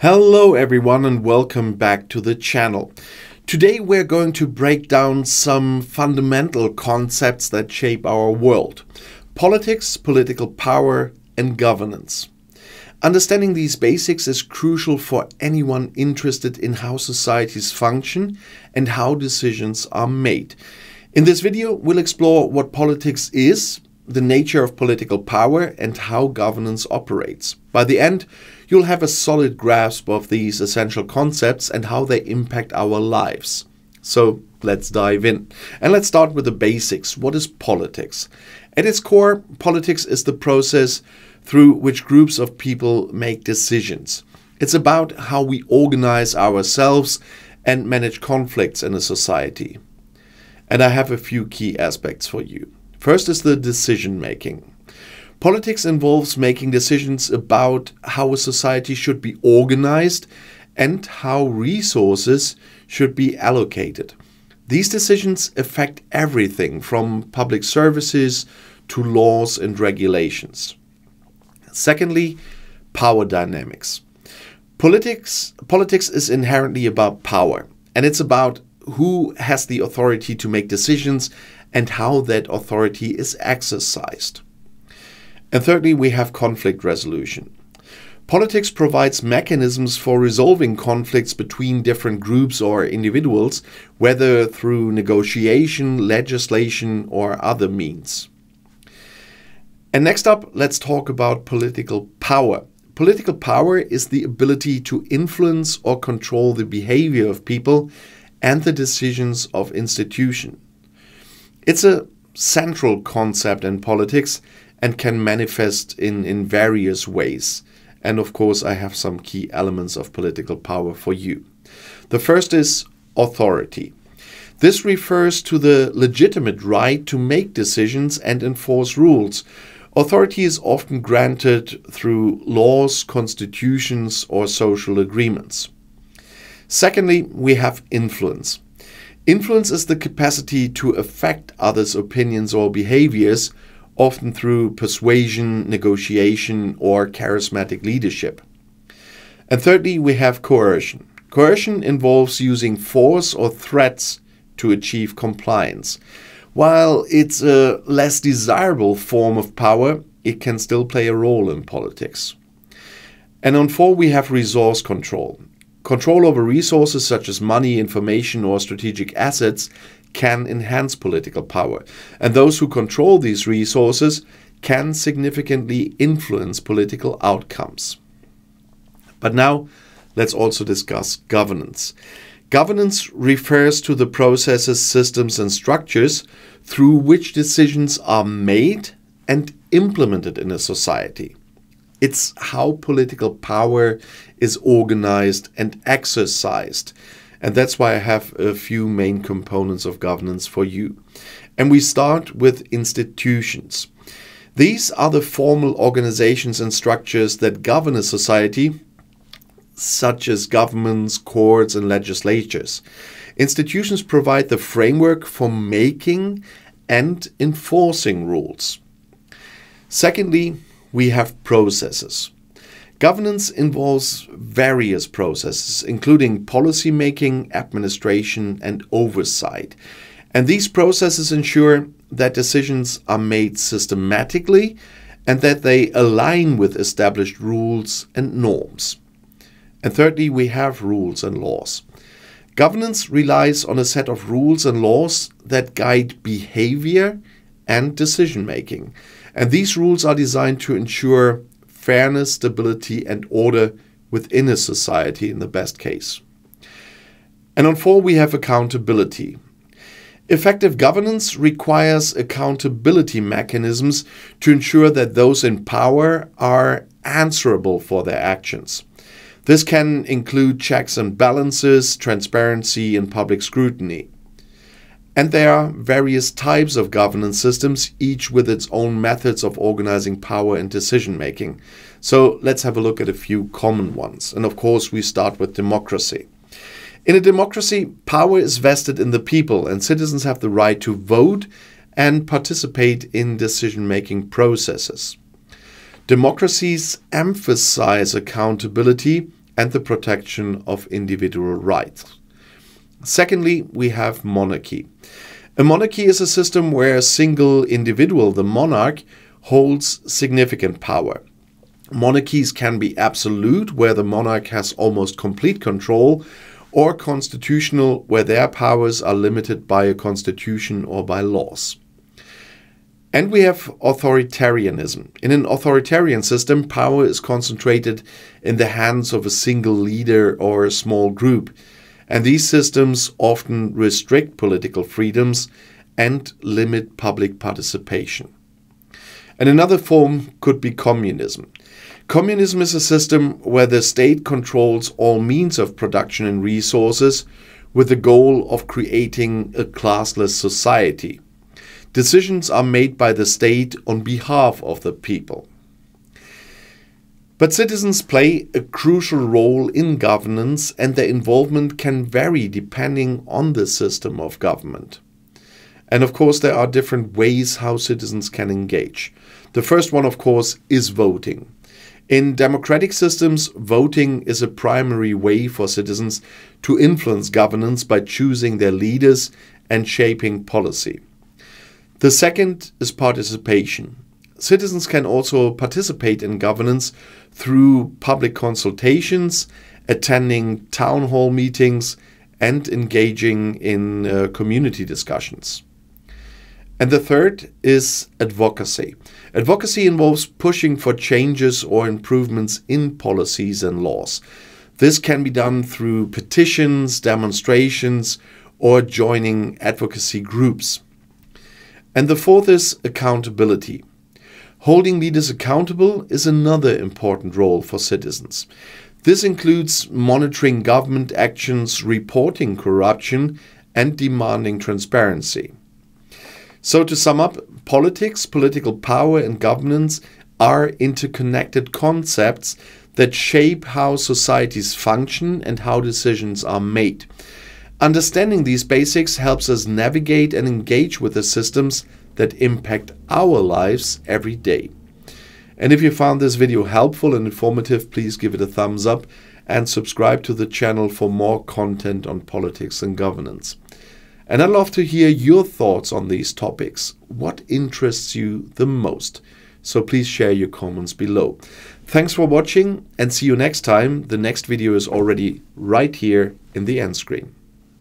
Hello everyone and welcome back to the channel. Today we're going to break down some fundamental concepts that shape our world: politics, political power, and governance. Understanding these basics is crucial for anyone interested in how societies function and how decisions are made. In this video, we'll explore what politics is, the nature of political power, and how governance operates. By the end, you'll have a solid grasp of these essential concepts and how they impact our lives. So let's dive in. And let's start with the basics. What is politics? At its core, politics is the process through which groups of people make decisions. It's about how we organize ourselves and manage conflicts in a society. And I have a few key aspects for you. First is the decision making. Politics involves making decisions about how a society should be organized and how resources should be allocated. These decisions affect everything from public services to laws and regulations. Secondly, power dynamics. Politics is inherently about power, and it's about who has the authority to make decisions and how that authority is exercised. And thirdly, we have conflict resolution. Politics provides mechanisms for resolving conflicts between different groups or individuals, whether through negotiation, legislation, or other means. And next up, let's talk about political power. Political power is the ability to influence or control the behavior of people and the decisions of institutions. It's a central concept in politics and can manifest in various ways. And of course, I have some key elements of political power for you. The first is authority. This refers to the legitimate right to make decisions and enforce rules. Authority is often granted through laws, constitutions, or social agreements. Secondly, we have influence. Influence is the capacity to affect others' opinions or behaviors, often through persuasion, negotiation, or charismatic leadership. And thirdly, we have coercion. Coercion involves using force or threats to achieve compliance. While it's a less desirable form of power, it can still play a role in politics. And on 4, we have resource control. Control over resources such as money, information, or strategic assets can enhance political power, and those who control these resources can significantly influence political outcomes. But now, let's also discuss governance. Governance refers to the processes, systems, and structures through which decisions are made and implemented in a society. It's how political power is organized and exercised. And that's why I have a few main components of governance for you. And we start with institutions. These are the formal organizations and structures that govern a society, such as governments, courts, and legislatures. Institutions provide the framework for making and enforcing rules. Secondly, we have processes. Governance involves various processes, including policy making, administration, and oversight. And these processes ensure that decisions are made systematically and that they align with established rules and norms. And thirdly, we have rules and laws. Governance relies on a set of rules and laws that guide behavior and decision making. And these rules are designed to ensure fairness, stability, and order within a society in the best case. And on 4, we have accountability. Effective governance requires accountability mechanisms to ensure that those in power are answerable for their actions. This can include checks and balances, transparency, and public scrutiny. And there are various types of governance systems, each with its own methods of organizing power and decision making. So let's have a look at a few common ones. And of course, we start with democracy. In a democracy, power is vested in the people, and citizens have the right to vote and participate in decision-making processes. Democracies emphasize accountability and the protection of individual rights. Secondly, we have monarchy. A monarchy is a system where a single individual, the monarch, holds significant power. Monarchies can be absolute, where the monarch has almost complete control, or constitutional, where their powers are limited by a constitution or by laws. And we have authoritarianism. In an authoritarian system, power is concentrated in the hands of a single leader or a small group. And these systems often restrict political freedoms and limit public participation. And another form could be communism. Communism is a system where the state controls all means of production and resources with the goal of creating a classless society. Decisions are made by the state on behalf of the people. But citizens play a crucial role in governance, and their involvement can vary depending on the system of government. And of course, there are different ways how citizens can engage. The first one, of course, is voting. In democratic systems, voting is a primary way for citizens to influence governance by choosing their leaders and shaping policy. The second is participation. Citizens can also participate in governance through public consultations, attending town hall meetings, and engaging in community discussions. And the third is advocacy. Advocacy involves pushing for changes or improvements in policies and laws. This can be done through petitions, demonstrations, or joining advocacy groups. And the fourth is accountability. Holding leaders accountable is another important role for citizens. This includes monitoring government actions, reporting corruption, and demanding transparency. So to sum up, politics, political power, and governance are interconnected concepts that shape how societies function and how decisions are made. Understanding these basics helps us navigate and engage with the systems that impact our lives every day. And if you found this video helpful and informative, please give it a thumbs up and subscribe to the channel for more content on politics and governance. And I'd love to hear your thoughts on these topics. What interests you the most? So please share your comments below. Thanks for watching and see you next time. The next video is already right here in the end screen.